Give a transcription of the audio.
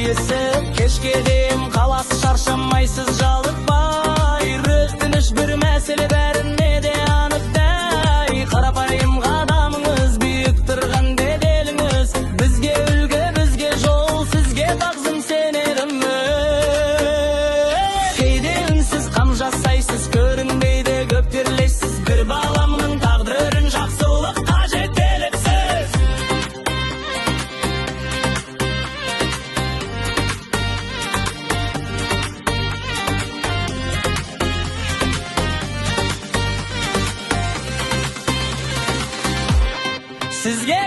есі, кешке дейін қаласы шаршамайсыз жалықпай, өтініш бір мәселе бәріне де анықтай. Қарапайым қадамыңыз биік тұрған беделіңіз, бізге үлгі, бізге жол, сізге тағзым сенеріміз. Кейде үнсіз қам жасайсыз, көрінбейді көптерлейсіз, бір баламның тағдырын жақсылыққа жетелепсіз. Sizge